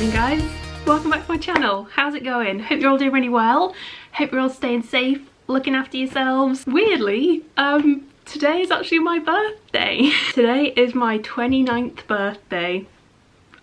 morning guys, welcome back to my channel. How's it going? Hope you're all doing really well. Hope you're all staying safe, looking after yourselves. Weirdly, today is actually my birthday. Today is my 29th birthday.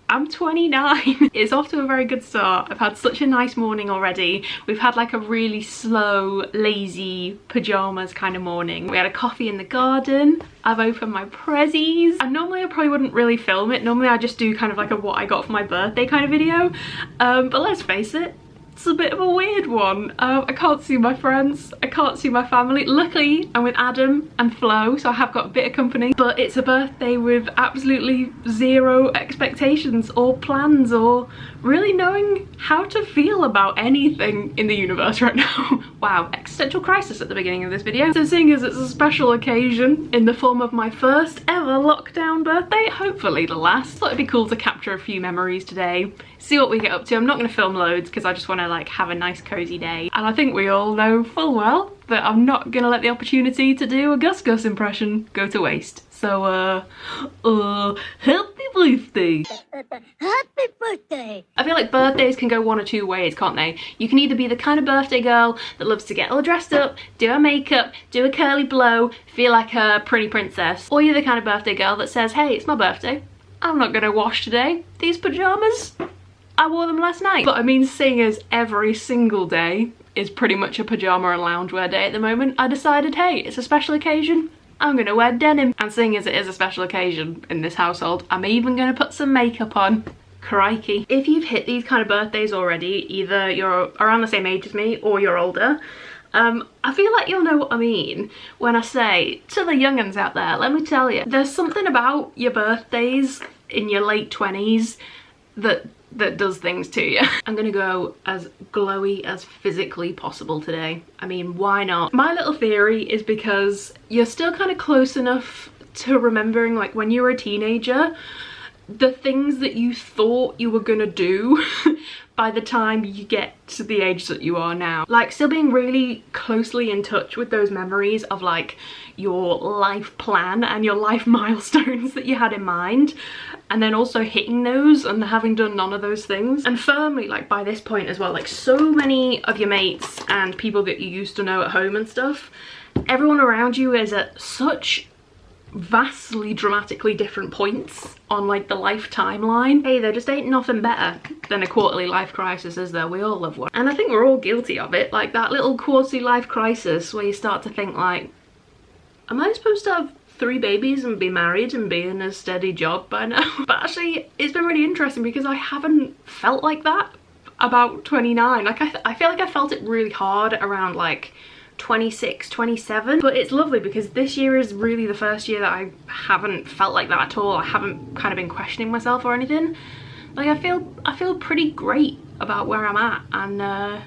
I'm 29. It's off to a very good start. I've had such a nice morning already. We've had like a really slow, lazy pajamas kind of morning. We had a coffee in the garden. I've opened my prezzies. And normally I probably wouldn't really film it. Normally I just do kind of like a what I got for my birthday kind of video. But let's face it, it's a bit of a weird one. I can't see my friends, I can't see my family. Luckily I'm with Adam and Flo, so I have got a bit of company, but it's a birthday with absolutely zero expectations or plans or really knowing how to feel about anything in the universe right now. Wow, existential crisis at the beginning of this video. So seeing as it's a special occasion in the form of my first ever lockdown birthday, hopefully the last, thought it'd be cool to capture a few memories today, see what we get up to. I'm not going to film loads because I just want to like have a nice cozy day, and I think we all know full well that I'm not going to let the opportunity to do a Gus Gus impression go to waste. So happy birthday. Happy birthday. I feel like birthdays can go one or two ways, can't they? You can either be the kind of birthday girl that loves to get all dressed up, do her makeup, do a curly blow, feel like a pretty princess, or you're the kind of birthday girl that says, hey, it's my birthday, I'm not gonna wash today, these pajamas, I wore them last night. But I mean, seeing as every single day is pretty much a pajama and loungewear day at the moment, I decided, hey, it's a special occasion, I'm gonna wear denim. And seeing as it is a special occasion in this household, I'm even gonna put some makeup on. Crikey. If you've hit these kind of birthdays already, either you're around the same age as me or you're older, I feel like you'll know what I mean when I say, to the young'uns out there, let me tell you, there's something about your birthdays in your late 20s that does things to you. I'm gonna go as glowy as physically possible today. I mean, why not? My little theory is because you're still kind of close enough to remembering, like when you were a teenager, the things that you thought you were gonna do by the time you get to the age that you are now. Like still being really closely in touch with those memories of like your life plan and your life milestones that you had in mind, and then also hitting those and having done none of those things. And firmly, like by this point as well, like so many of your mates and people that you used to know at home and stuff, everyone around you is at such vastly dramatically different points on like the life timeline. Hey, there just ain't nothing better than a quarterly life crisis, is there? We all love one, and I think we're all guilty of it. Like that little quarterly life crisis where you start to think like, am I supposed to have 3 babies and be married and be in a steady job by now? But actually it's been really interesting because I haven't felt like that about 29. Like I feel like I felt it really hard around like 26, 27, but it's lovely because this year is really the first year that I haven't felt like that at all. I haven't kind of been questioning myself or anything. Like I feel pretty great about where I'm at, and I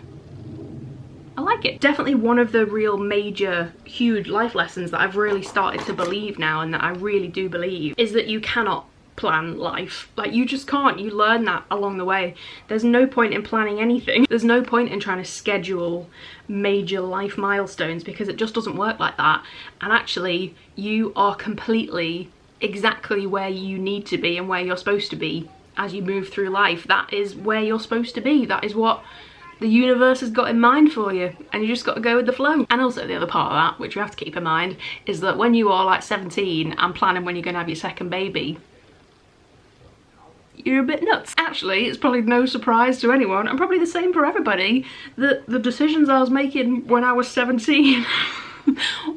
like it. Definitely one of the real major huge life lessons that I've really started to believe now, and that I really do believe, is that you cannot plan life. Like you just can't. You learn that along the way. There's no point in planning anything. There's no point in trying to schedule major life milestones because it just doesn't work like that. And actually you are completely exactly where you need to be and where you're supposed to be as you move through life. That is where you're supposed to be. That is what the universe has got in mind for you, and you just got to go with the flow. And also the other part of that, which you have to keep in mind, is that when you are like 17 and planning when you're going to have your second baby, you're a bit nuts. Actually, it's probably no surprise to anyone, and probably the same for everybody, that the decisions I was making when I was 17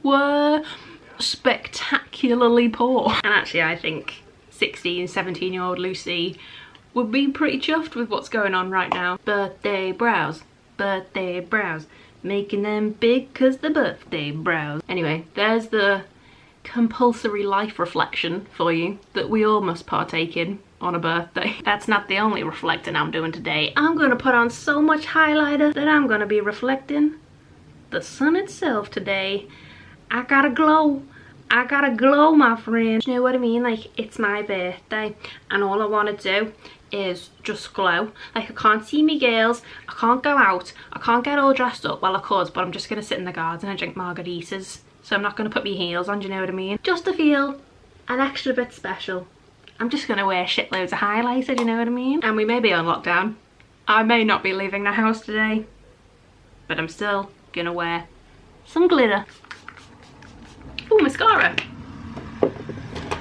were spectacularly poor. And actually I think 16, 17-year-old Lucy would be pretty chuffed with what's going on right now. Birthday brows, making them big cause the birthday brows. Anyway, there's the compulsory life reflection for you that we all must partake in on a birthday. That's not the only reflecting I'm doing today. I'm gonna put on so much highlighter that I'm gonna be reflecting the sun itself today. I gotta glow, my friend. You know what I mean? Like, it's my birthday and all I want to do is just glow. Like, I can't see me girls, I can't go out, I can't get all dressed up. Well, I could, but I'm just gonna sit in the garden and drink margaritas, so I'm not gonna put my heels on, do you know what I mean? Just to feel an extra bit special. I'm just gonna wear shitloads of highlighter, do you know what I mean? And we may be on lockdown. I may not be leaving the house today, but I'm still gonna wear some glitter. Ooh, mascara.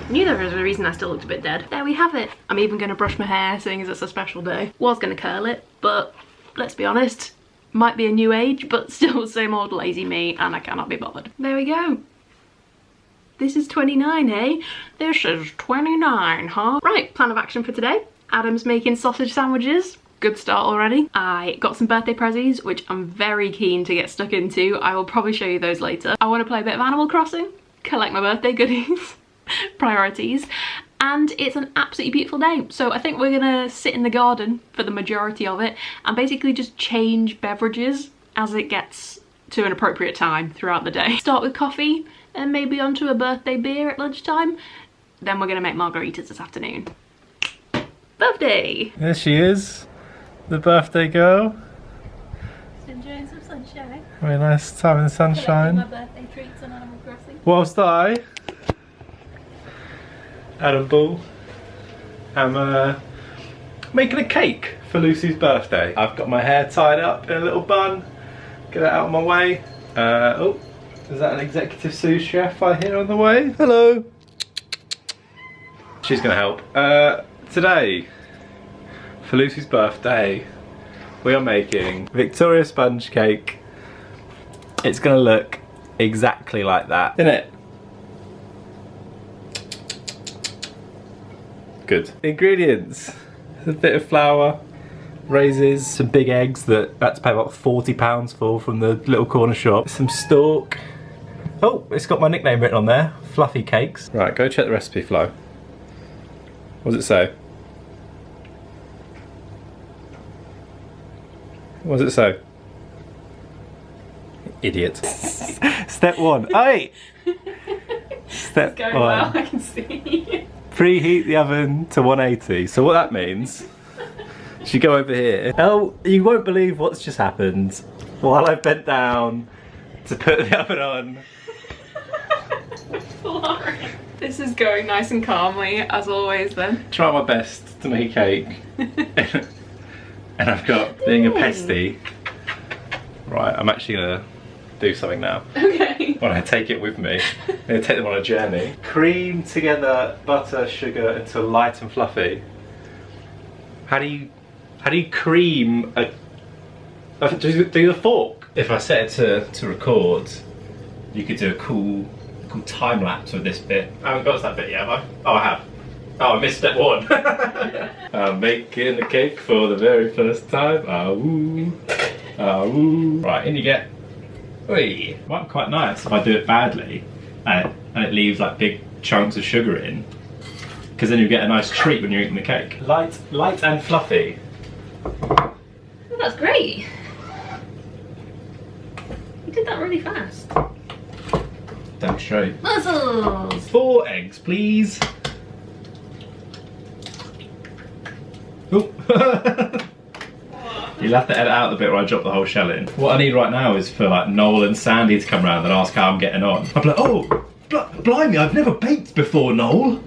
Knew there was a reason I still looked a bit dead. There we have it. I'm even gonna brush my hair, seeing as it's a special day. Was gonna curl it, but let's be honest, might be a new age, but still the same old lazy me, and I cannot be bothered. There we go. This is 29, eh? This is 29, huh? Right, plan of action for today. Adam's making sausage sandwiches. Good start already. I got some birthday prezzies, which I'm very keen to get stuck into. I will probably show you those later. I want to play a bit of Animal Crossing, collect my birthday goodies, priorities, and it's an absolutely beautiful day. So I think we're gonna sit in the garden for the majority of it and basically just change beverages as it gets to an appropriate time throughout the day. Start with coffee and maybe onto a birthday beer at lunchtime. Then we're gonna make margaritas this afternoon. Birthday! There she is, the birthday girl. Enjoying some sunshine. Very nice time in the sunshine. My birthday treats on Animal Crossing. Whilst I, Adam Bull, am making a cake for Lucy's birthday. I've got my hair tied up in a little bun. Get it out of my way. Oh, is that an executive sous chef I hear on the way? Hello. She's gonna help. Today, for Lucy's birthday, we are making Victoria sponge cake. It's gonna look exactly like that, isn't it? Good. Ingredients: a bit of flour, raisins, some big eggs that I had to pay about £40 for from the little corner shop, some stork. Oh, it's got my nickname written on there, Fluffy Cakes. Right, go check the recipe, Flo. What does it say? What does it say? Idiot. Step one. Hey! Step It's going one. well, I can see. Preheat the oven to 180. So what that means, you go over here. Oh, you won't believe what's just happened. While I bent down to put the oven on. This is going nice and calmly, as always then. Try my best to make cake. And I've got, being a pesty. Right, I'm actually gonna do something now. Okay. When I take it with me, I'm gonna take them on a journey. Cream together butter, sugar until light and fluffy. How do you cream a... Do the fork? If I set it to record, you could do a cool time lapse with this bit. I haven't got to that bit yet, have I? Oh, I have. Oh, I missed step one. I'm making a cake for the very first time. Ah woo. Ah woo. Right, in you get. Oi. Might be quite nice if I do it badly and it leaves like big chunks of sugar in, because then you get a nice treat when you're eating the cake. Light and fluffy. Oh, that's great. You did that really fast. Demonstrate. Muscles! 4 eggs, please. Oh. You'll have to edit out the bit where I drop the whole shell in. What I need right now is for like Noel and Sandy to come around and ask how I'm getting on. I'd be like, oh, blimey, I've never baked before, Noel.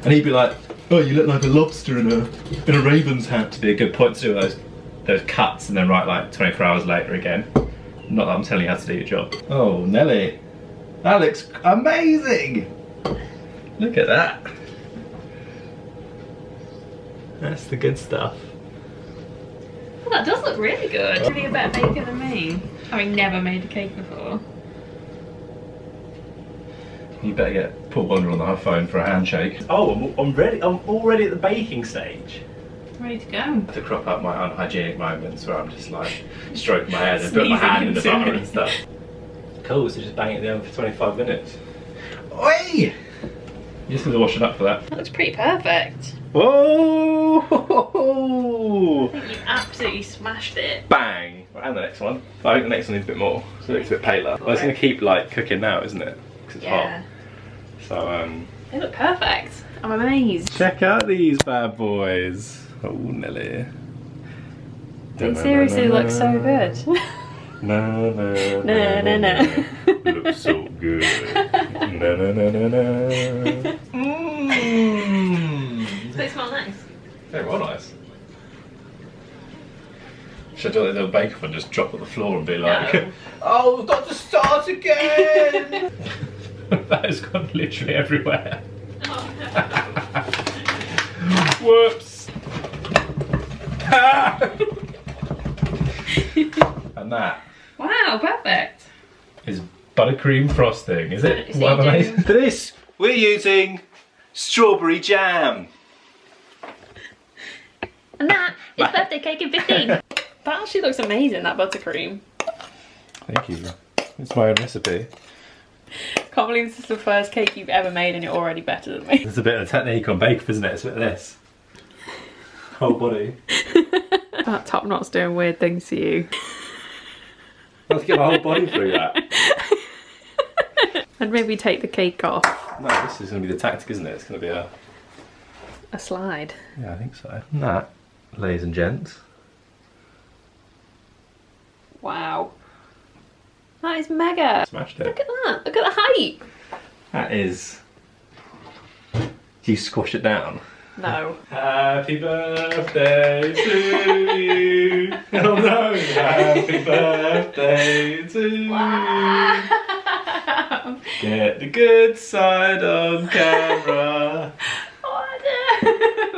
And he'd be like, oh, you look like a lobster in a raven's hat. To be a good point to do those cuts and then write like 24 hours later again. Not that I'm telling you how to do your job. Oh, Nelly, that looks amazing. Look at that. That's the good stuff. Well, that does look really good. You're really a better baker than me, having never made a cake before. You better get Paul Wonder on the phone for a handshake. Oh, I'm ready. I'm already at the baking stage. Ready to go. To crop up my unhygienic moments where I'm just like stroking my head and putting my hand in the butter and stuff. Cool, so just bang it down for 25 minutes. Oi! You just need to wash it up for that. That looks pretty perfect. Whoa! I think you've absolutely smashed it. Bang! Right, and the next one. I think the next one needs a bit more, so it looks a bit paler. Well, it's going to keep like cooking now, isn't it? Because it's hot. So, they look perfect. I'm amazed. check out these bad boys. Oh, Nelly. They seriously look so good. No. No. Looks so good. No, no, no, no, no. Does they smell nice? They're well nice. Should I do like a little bake off and just drop on the floor and be like, No. oh, we've got to start again! That has gone literally everywhere. Oh, Whoops! And that wow, perfect. is buttercream frosting, is it? So What have I you do- made? For this, we're using strawberry jam. And that is birthday cake in 15. That actually looks amazing, that buttercream. Thank you. It's my own recipe. Can't believe this is the first cake you've ever made and you're already better than me. There's a bit of technique on bake, isn't it? It's a bit of this. Whole body. That top knot's doing weird things to you. I have to get my whole body through that. And maybe take the cake off. No, this is going to be the tactic, isn't it? It's going to be a... A slide. Yeah, I think so. And that, ladies and gents. Wow. That is mega. Smashed it. Look at that. Look at the height. That is... Do you squash it down? No. Happy birthday to you. Oh no. Happy birthday to you. Wow. Get the good side on camera.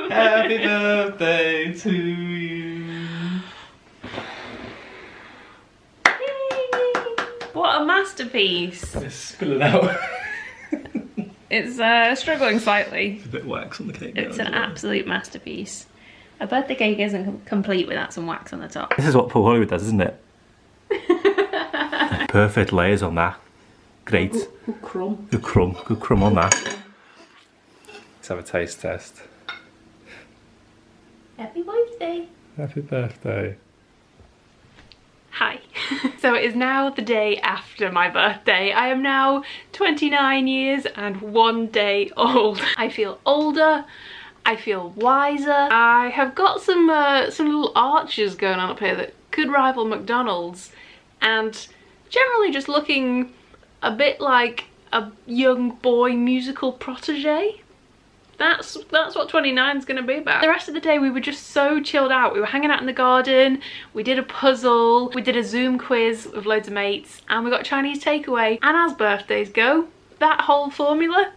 Happy birthday to you. What a masterpiece. It's spilling out. It's struggling slightly. A bit of wax on the cake. It's an absolute masterpiece. A birthday cake isn't complete without some wax on the top. This is what Paul Hollywood does, isn't it? Perfect layers on that. Great. Good crumb. Good crumb. Good crumb on that. Let's have a taste test. Happy birthday. Happy birthday. Hi. So it is now the day after my birthday. I am now 29 years and 1 day old. I feel older. I feel wiser. I have got some little arches going on up here that could rival McDonald's, and generally just looking a bit like a young boy musical protege. That's what 29 is going to be about. The rest of the day we were just so chilled out. We were hanging out in the garden, we did a puzzle, we did a Zoom quiz with loads of mates, and we got Chinese takeaway. And as birthdays go, that whole formula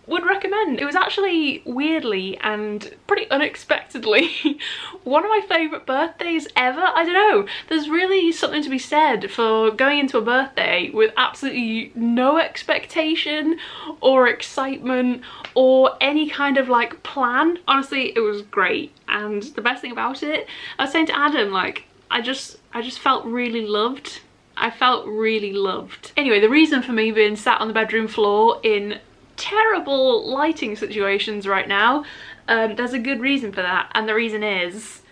would recommend. It was actually weirdly and pretty unexpectedly one of my favourite birthdays ever. I don't know, there's really something to be said for going into a birthday with absolutely no expectation or excitement or any kind of like plan. Honestly, it was great, and the best thing about it, I was saying to Adam, like, I just felt really loved. I felt really loved. Anyway, the reason for me being sat on the bedroom floor in terrible lighting situations right now, there's a good reason for that, and the reason is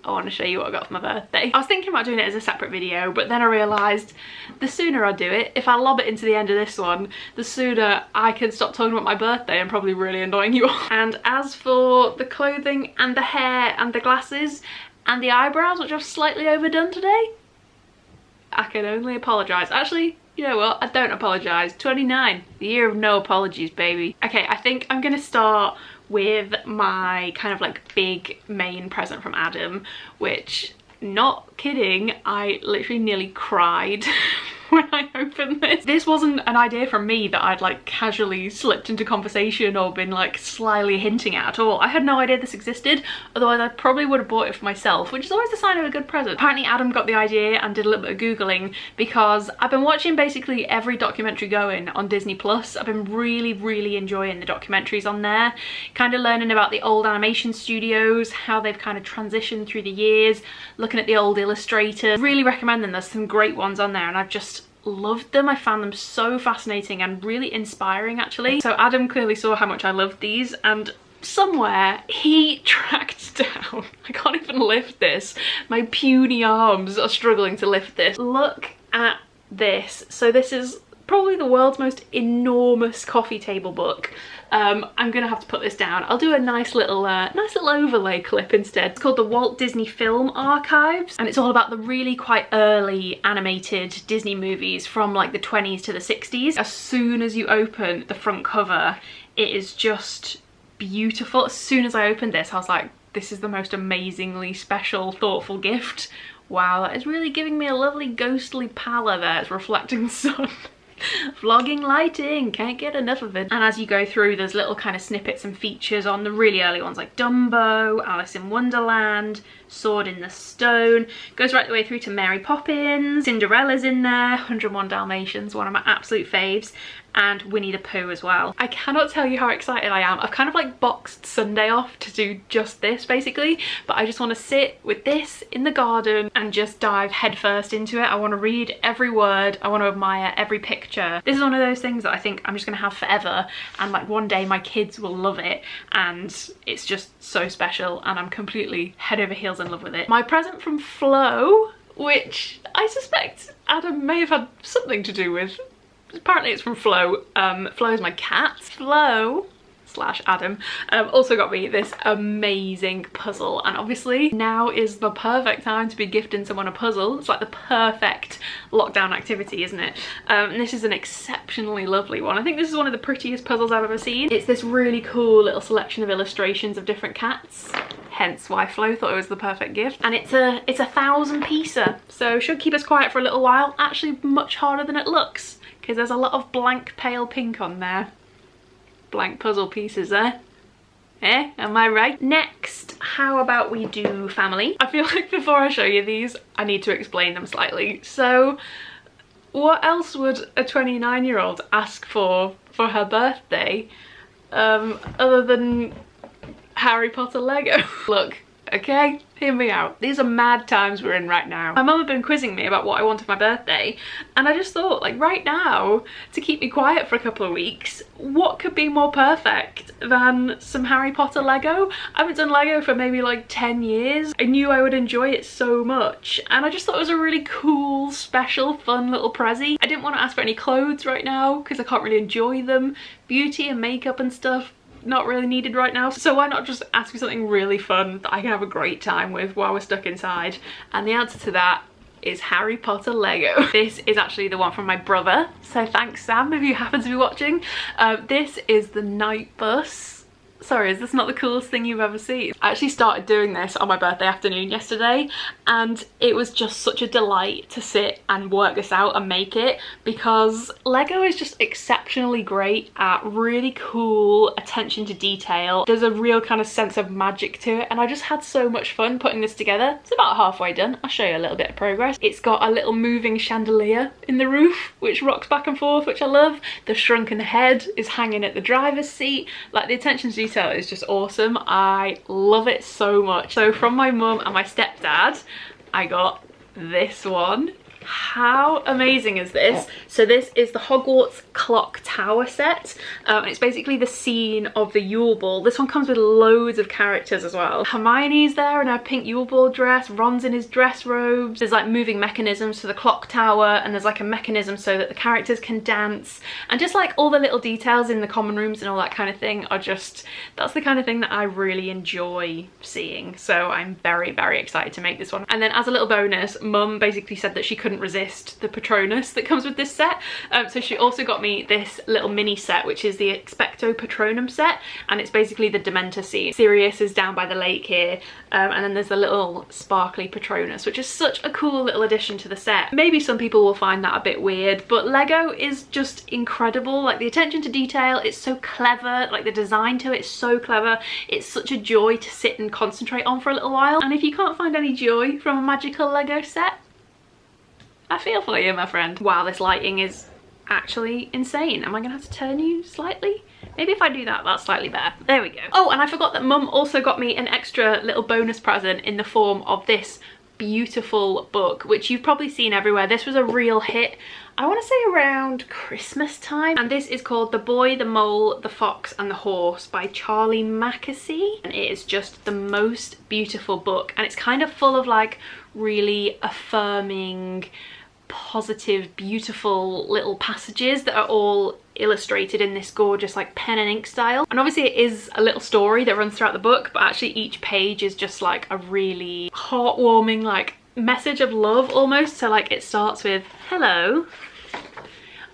I want to show you what I got for my birthday. I was thinking about doing it as a separate video, but then I realised the sooner I do it, if I lob it into the end of this one, the sooner I can stop talking about my birthday and probably really annoying you all. And as for the clothing and the hair and the glasses and the eyebrows, which I've slightly overdone today, I can only apologise. Actually, you know what? I don't apologise. 29, the year of no apologies, baby. Okay, I think I'm gonna start with my kind of like big main present from Adam, which, not kidding, I literally nearly cried when I opened this. This wasn't an idea from me that I'd like casually slipped into conversation or been like slyly hinting at all. I had no idea this existed, otherwise I probably would have bought it for myself, which is always a sign of a good present. Apparently Adam got the idea and did a little bit of Googling, because I've been watching basically every documentary going on Disney Plus. I've been really enjoying the documentaries on there, kind of learning about the old animation studios, how they've kind of transitioned through the years, looking at the old illustrators. Really recommend them. There's some great ones on there, and I've just loved them. I found them so fascinating and really inspiring, actually. So Adam clearly saw how much I loved these, and somewhere he tracked down, I can't even lift this, my puny arms are struggling to lift this. Look at this. So this is probably the world's most enormous coffee table book. I'm gonna have to put this down. I'll do a nice little overlay clip instead. It's called the Walt Disney Film Archives, and it's all about the really quite early animated Disney movies from like the 20s to the 60s. As soon as you open the front cover, it is just beautiful. As soon as I opened this, I was like, this is the most amazingly special, thoughtful gift. Wow, that is really giving me a lovely ghostly pallor there. It's reflecting the sun. Vlogging lighting, can't get enough of it. And as you go through, there's little kind of snippets and features on the really early ones like Dumbo, Alice in Wonderland, Sword in the Stone, goes right the way through to Mary Poppins, Cinderella's in there, 101 Dalmatians, one of my absolute faves, and Winnie the Pooh as well. I cannot tell you how excited I am. I've kind of like boxed Sunday off to do just this basically, but I just want to sit with this in the garden and just dive headfirst into it. I want to read every word, I want to admire every picture. This is one of those things that I think I'm just going to have forever, and like one day my kids will love it, and it's just so special, and I'm completely head over heels in love with it. My present from Flo, which I suspect Adam may have had something to do with. Apparently it's from Flo. Flo is my cat. Flo / Adam also got me this amazing puzzle, and obviously now is the perfect time to be gifting someone a puzzle. It's like the perfect lockdown activity, isn't it? And this is an exceptionally lovely one. I think this is one of the prettiest puzzles I've ever seen. It's this really cool little selection of illustrations of different cats, hence why Flo thought it was the perfect gift. And it's a 1,000-piecer, so should keep us quiet for a little while. Actually much harder than it looks, because there's a lot of blank pale pink on there. Blank puzzle pieces there. Eh? Am I right? Next, how about we do family? I feel like before I show you these, I need to explain them slightly. So, what else would a 29-year-old ask for her birthday other than Harry Potter Lego? Look, okay? Hear me out. These are mad times we're in right now. My mum had been quizzing me about what I wanted for my birthday, and I just thought, like, right now, to keep me quiet for a couple of weeks, what could be more perfect than some Harry Potter Lego? I haven't done Lego for maybe like 10 years. I knew I would enjoy it so much, and I just thought it was a really cool, special, fun little prezzy. I didn't want to ask for any clothes right now because I can't really enjoy them. Beauty and makeup and stuff, not really needed right now, so why not just ask for something really fun that I can have a great time with while we're stuck inside? And the answer to that is Harry Potter Lego. This is actually the one from my brother, so thanks Sam if you happen to be watching. This is the night bus. Sorry, is this not the coolest thing you've ever seen? I actually started doing this on my birthday afternoon yesterday, and it was just such a delight to sit and work this out and make it, because Lego is just exceptionally great at really cool attention to detail. There's a real kind of sense of magic to it, and I just had so much fun putting this together. It's about halfway done. I'll show you a little bit of progress. It's got a little moving chandelier in the roof which rocks back and forth, which I love. The shrunken head is hanging at the driver's seat. Like, the attention to detail is just awesome. I love it so much. So from my mum and my stepdad, I got this one. How amazing is this? So this is the Hogwarts Clock Tower set. It's basically the scene of the Yule Ball. This one comes with loads of characters as well. Hermione's there in her pink Yule Ball dress, Ron's in his dress robes. There's like moving mechanisms to the clock tower, and there's like a mechanism so that the characters can dance, and just like all the little details in the common rooms and all that kind of thing are just, that's the kind of thing that I really enjoy seeing. So I'm very, very excited to make this one. And then as a little bonus, Mum basically said that she couldn't resist the Patronus that comes with this set, so she also got me this little mini set, which is the Expecto Patronum set, and it's basically the Dementor scene. Sirius is down by the lake here, and then there's the little sparkly Patronus, which is such a cool little addition to the set. Maybe some people will find that a bit weird, but Lego is just incredible. Like, the attention to detail, it's so clever. Like, the design to it is so clever. It's such a joy to sit and concentrate on for a little while, and if you can't find any joy from a magical Lego set, I feel for you, my friend. Wow, this lighting is actually insane. Am I gonna have to turn you slightly? Maybe if I do that, that's slightly better. There we go. Oh, and I forgot that Mum also got me an extra little bonus present in the form of this beautiful book, which you've probably seen everywhere. This was a real hit, I want to say around Christmas time, and this is called The Boy, the Mole, the Fox and the Horse by Charlie Mackesy, and it is just the most beautiful book, and it's kind of full of like really affirming, positive, beautiful little passages that are all illustrated in this gorgeous like pen and ink style. And obviously it is a little story that runs throughout the book, but actually each page is just like a really heartwarming like message of love almost. So like it starts with, "Hello,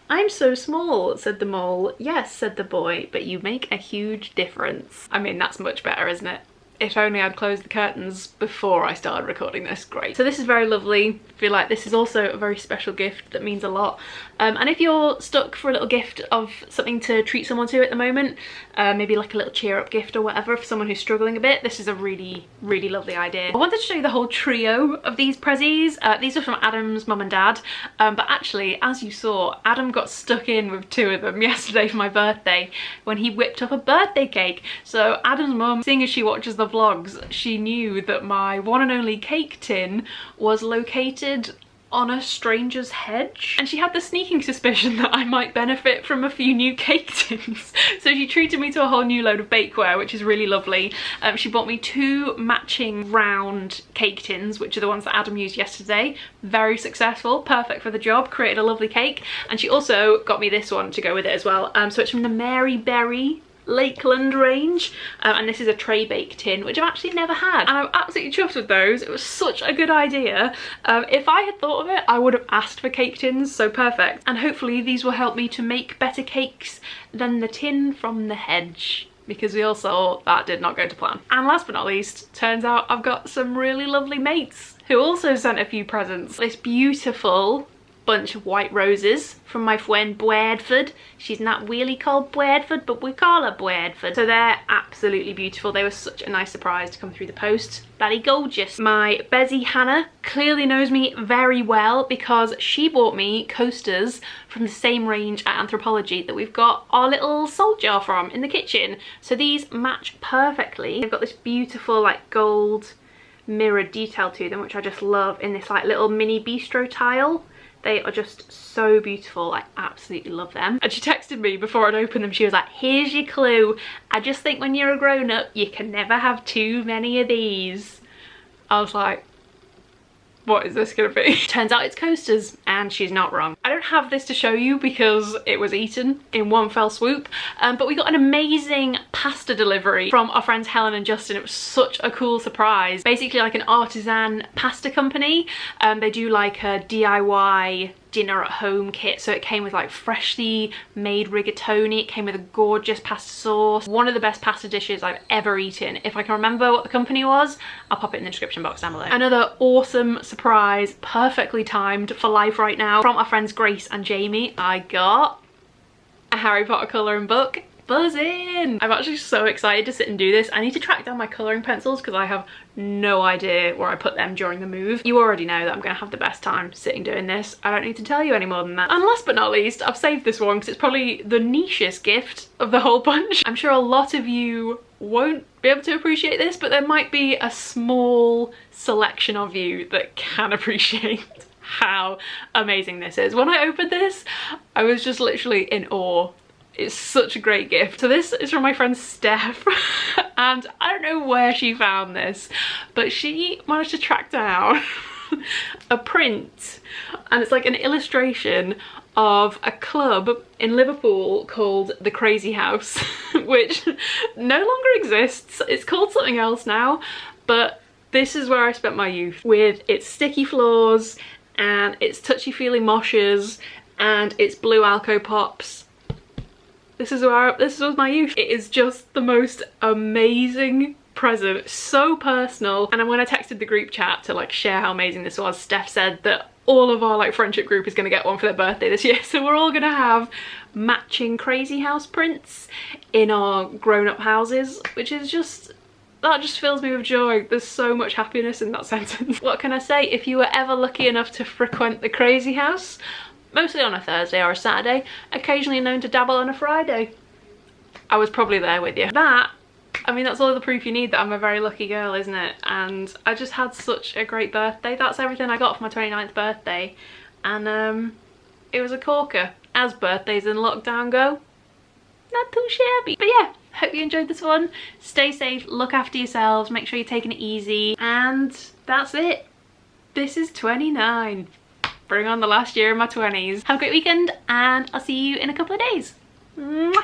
I'm so small," said the mole. "Yes," said the boy, "but you make a huge difference." I mean, that's much better, isn't it? If only I'd closed the curtains before I started recording this. Great. So this is very lovely. I feel like this is also a very special gift that means a lot. And if you're stuck for a little gift of something to treat someone to at the moment, maybe like a little cheer up gift or whatever for someone who's struggling a bit, this is a really, really lovely idea. I wanted to show you the whole trio of these prezzies. These are from Adam's mum and dad, but actually, as you saw, Adam got stuck in with 2 of them yesterday for my birthday when he whipped up a birthday cake. So Adam's mum, seeing as she watches the vlogs, she knew that my one and only cake tin was located on a stranger's hedge, and she had the sneaking suspicion that I might benefit from a few new cake tins. So she treated me to a whole new load of bakeware, which is really lovely. She bought me 2 matching round cake tins, which are the ones that Adam used yesterday. Very successful, perfect for the job, created a lovely cake. And she also got me this one to go with it as well. So it's from the Mary Berry Lakeland range, and this is a tray bake tin, which I've actually never had, and I'm absolutely chuffed with those. It was such a good idea. If I had thought of it, I would have asked for cake tins, so perfect. And hopefully these will help me to make better cakes than the tin from the hedge, because we all saw that did not go to plan. And last but not least, turns out I've got some really lovely mates who also sent a few presents. This beautiful bunch of white roses from my friend Bradford. She's not really called Bradford, but we call her Bradford. So they're absolutely beautiful. They were such a nice surprise to come through the post. Bloody gorgeous. My Bezzy Hannah clearly knows me very well because she bought me coasters from the same range at Anthropology that we've got our little salt jar from in the kitchen. So these match perfectly. They've got this beautiful like gold mirrored detail to them, which I just love, in this like little mini bistro tile. They are just so beautiful. I absolutely love them. And she texted me before I'd opened them. She was like, "Here's your clue. I just think when you're a grown-up, you can never have too many of these." I was like, what is this gonna be? Turns out it's coasters, and she's not wrong. I don't have this to show you because it was eaten in one fell swoop, but we got an amazing pasta delivery from our friends Helen and Justin. It was such a cool surprise. Basically like an artisan pasta company. They do like a DIY dinner at home kit, so it came with like freshly made rigatoni. It came with a gorgeous pasta sauce. One of the best pasta dishes I've ever eaten. If I can remember what the company was, I'll pop it in the description box down below. Another awesome surprise, perfectly timed for life right now, from our friends Grace and Jamie. I got a Harry Potter colouring book. Buzzing! I'm actually so excited to sit and do this. I need to track down my colouring pencils because I have no idea where I put them during the move. You already know that I'm gonna have the best time sitting doing this. I don't need to tell you any more than that. And last but not least, I've saved this one because it's probably the nichest gift of the whole bunch. I'm sure a lot of you won't be able to appreciate this, but there might be a small selection of you that can appreciate how amazing this is. When I opened this, I was just literally in awe. It's such a great gift. So this is from my friend Steph, and I don't know where she found this, but she managed to track down a print, and it's like an illustration of a club in Liverpool called the Crazy House, which no longer exists. It's called something else now, but this is where I spent my youth, with its sticky floors and its touchy-feely moshes and its blue Alco Pops. This was my youth. It is just the most amazing present, so personal. And when I texted the group chat to like share how amazing this was, Steph said that all of our like friendship group is gonna get one for their birthday this year. So we're all gonna have matching Crazy House prints in our grown-up houses, which is just, that just fills me with joy. There's so much happiness in that sentence. What can I say? If you were ever lucky enough to frequent the Crazy House, mostly on a Thursday or a Saturday, occasionally known to dabble on a Friday, I was probably there with you. That, I mean, that's all the proof you need that I'm a very lucky girl, isn't it? And I just had such a great birthday. That's everything I got for my 29th birthday. And it was a corker. As birthdays in lockdown go, not too shabby. But yeah, hope you enjoyed this one. Stay safe, look after yourselves, make sure you're taking it easy. And that's it. This is 29. Bring on the last year of my 20s. Have a great weekend and I'll see you in a couple of days. Mwah.